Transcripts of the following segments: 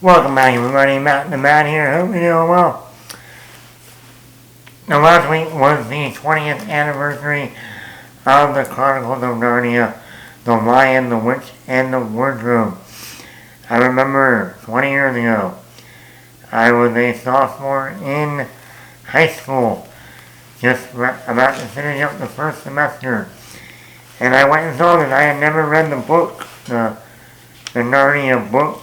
Welcome back, everybody. Matt the Man here. Hope you're doing well. Now, last week was the 20th anniversary of the Chronicles of Narnia, The Lion, the Witch, and the Wardrobe. I remember 20 years ago, I was a sophomore in high school, just about to finish up the first semester. And I went and saw this. I had never read the book, the Narnia book.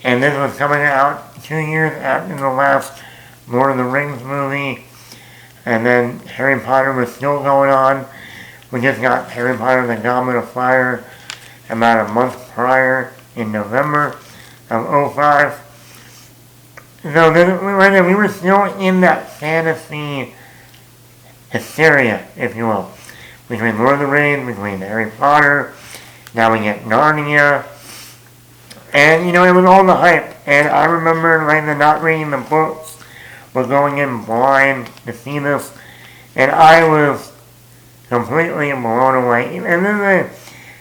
And this was coming out 2 years after the last Lord of the Rings movie. And then Harry Potter was still going on. We just got Harry Potter and the Goblet of Fire about a month prior in November of '05. So we were still in that fantasy hysteria, if you will, between Lord of the Rings, between Harry Potter. Now we get Narnia. And, it was all the hype. And I remember, not reading the books, but going in blind to see this. And I was completely blown away. And this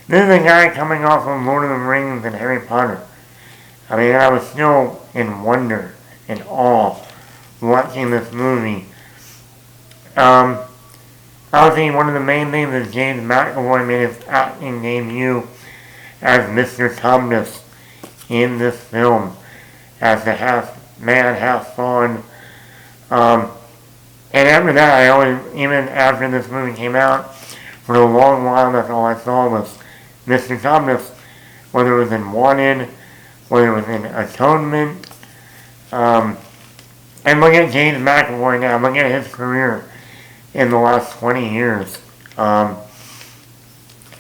is a guy coming off of Lord of the Rings and Harry Potter. I mean, I was still in wonder and awe watching this movie. Obviously, one of the main things is James McAvoy made his acting debut as Mr. Tumnus in this film, as the half man, half fawn. And after that, I always, even after this movie came out, for a long while, that's all I saw was Mr. Tumnus, whether it was in Wanted, whether it was in Atonement. And look at James McAvoy now, look at his career in the last 20 years. Or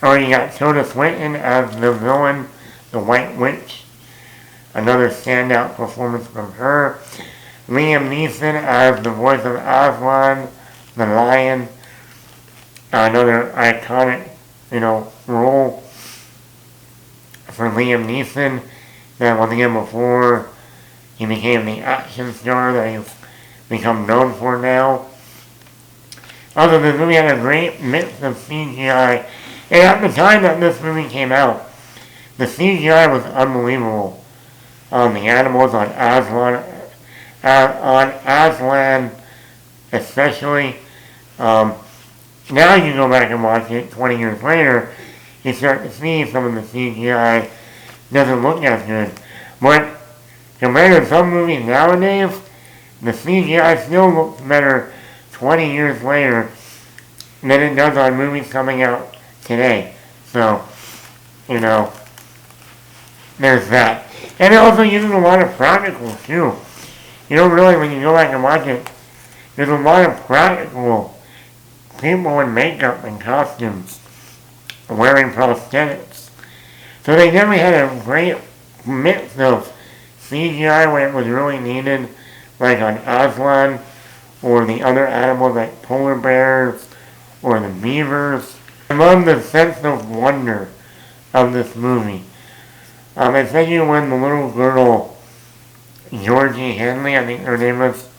you got Tilda Swinton as the villain, the White Witch. Another standout performance from her. Liam Neeson as the voice of Aslan, the lion. Another iconic, role for Liam Neeson. That once again before he became the action star that he's become known for now. Also, this movie had a great mix of CGI. And at the time that this movie came out, the CGI was unbelievable. The animals on Aslan especially. Now you go back and watch it 20 years later, you start to see some of the CGI doesn't look as good. But compared to some movies nowadays, the CGI still looks better 20 years later than it does on movies coming out today. So, there's that. And it also uses a lot of practicals too. Really, when you go back and watch it, there's a lot of practical people in makeup and costumes wearing prosthetics. So they definitely had a great mix of CGI when it was really needed, like on Aslan, or the other animals like polar bears, or the beavers. I love the sense of wonder of this movie. Especially when the little girl, Georgie Henley, I think her name is,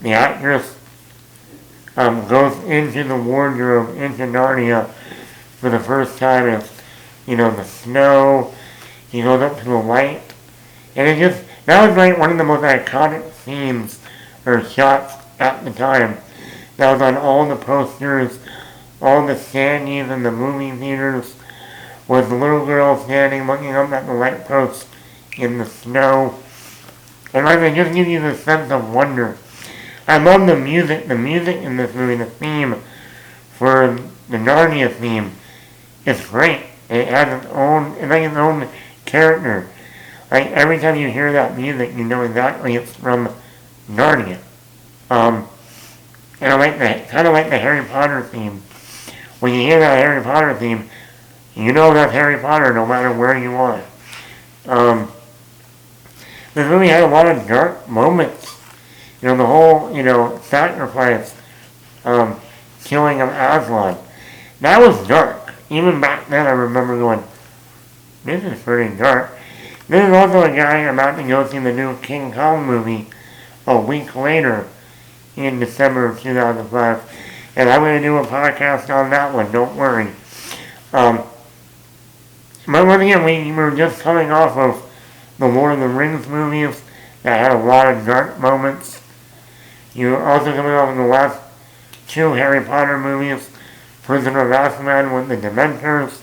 the actress, goes into the wardrobe, into Narnia, for the first time. It's, the snow, he goes up to the light, and that was like one of the most iconic scenes, or shots at the time. That was on all the posters, all the standees in the movie theaters, was the little girl standing looking up at the light post in the snow. And it just gives you this sense of wonder. I love the music in this movie, the theme for the Narnia theme. It's great. It has its own character. Like every time you hear that music, you know exactly it's from Narnia. And I kind of like the Harry Potter theme. When you hear that Harry Potter theme, you know that's Harry Potter no matter where you are. This movie had a lot of dark moments. The whole, sacrifice, killing of Aslan. That was dark. Even back then I remember going, this is pretty dark. This is also a guy about to go see the new King Kong movie a week later in December of 2005. And I'm going to do a podcast on that one, don't worry. But once again, we were just coming off of the Lord of the Rings movies that had a lot of dark moments. You're also coming off of the last two Harry Potter movies, Prisoner of Azkaban with the Dementors,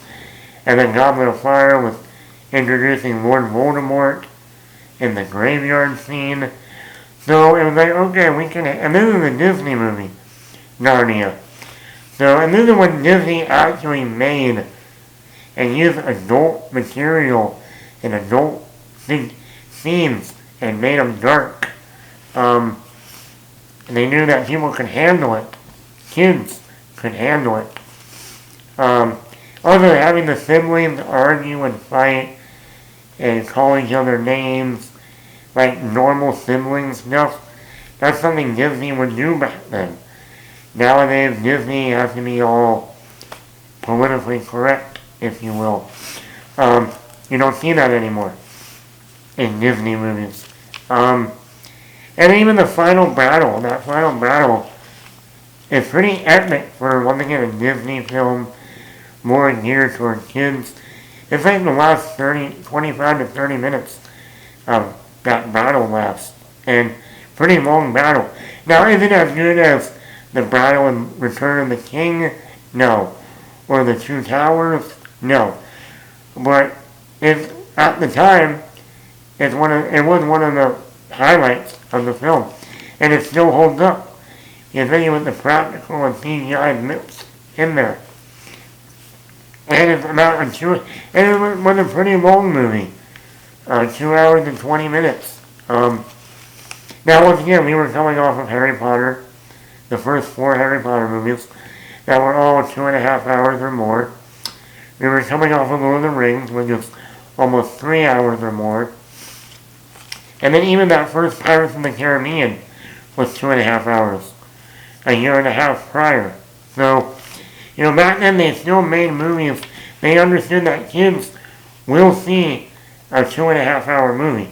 and then Goblet of Fire with introducing Lord Voldemort in the graveyard scene. So it was like, okay, we can, and this is a Disney movie, Narnia. So, and this is what Disney actually made and used adult material and adult themes and made them dark. And they knew that people could handle it. Kids could handle it. Also having the siblings argue and fight and call each other names like normal siblings stuff, that's something Disney would do back then. Nowadays, Disney has to be all politically correct, if you will. You don't see that anymore in Disney movies. And even the final battle, that final battle is pretty epic for, once again, a Disney film more geared toward kids. It's like the last 25 to 30 minutes of that battle lasts. And pretty long battle. Now, is it as good as the battle in Return of the King? No. Or the Two Towers? No. But at the time, it was one of the highlights of the film. And it still holds up. You think with the practical and CGI mix in there. And it's about and it was a pretty long movie. 2 hours and 20 minutes. Now once again, we were coming off of Harry Potter, the first 4 Harry Potter movies, that were all 2.5 hours or more. We were coming off of Lord of the Rings, which is almost 3 hours or more. And then even that first Pirates of the Caribbean was 2.5 hours. A year and a half prior. So, back then they still made movies. They understood that kids will see a 2.5 hour movie.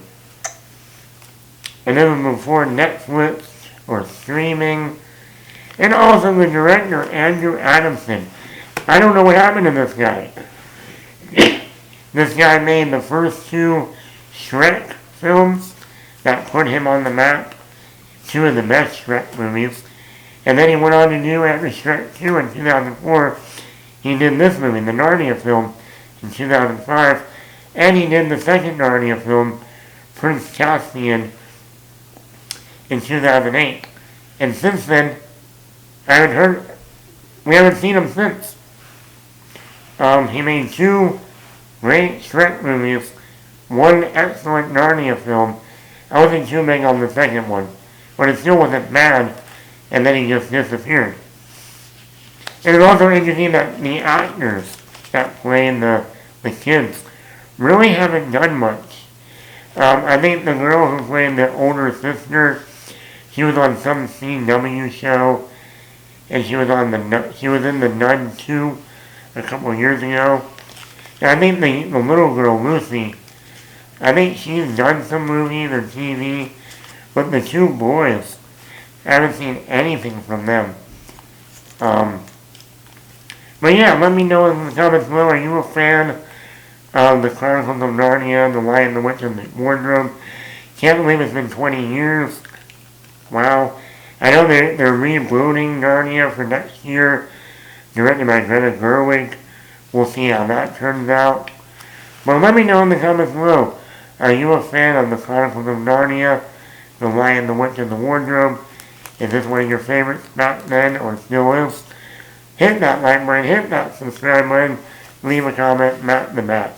And then before Netflix or streaming. And also the director, Andrew Adamson. I don't know what happened to this guy. This guy made the first 2 Shrek films that put him on the map. 2 of the best Shrek movies. And then he went on to do, after Shrek 2 in 2004, he did this movie, the Narnia film, in 2005. And he did the second Narnia film, Prince Caspian, in 2008. And since then, we haven't seen him since. He made 2 great Shrek movies, 1 excellent Narnia film. I wasn't too big on the second one, but it still wasn't bad, and then he just disappeared. And it's also interesting that the actors that played the kids really haven't done much. I think the girl who played the older sister, she was on some CW show, and she was in the Nun 2 a couple of years ago. And I think the little girl, Lucy, I think she's done some movies or TV, but the 2 boys, I haven't seen anything from them. But yeah, let me know in the comments below, are you a fan of the Chronicles of Narnia, The Lion, the Witch, and the Wardrobe? Can't believe it's been 20 years. Wow. I know they're rebooting Narnia for next year, directed by Greta Gerwig. We'll see how that turns out. But let me know in the comments below, are you a fan of the Chronicles of Narnia, The Lion, the Witch, and the Wardrobe? Is this one of your favorites back then, or still is? Hit that like button, hit that subscribe button, leave a comment, Matt the Bat.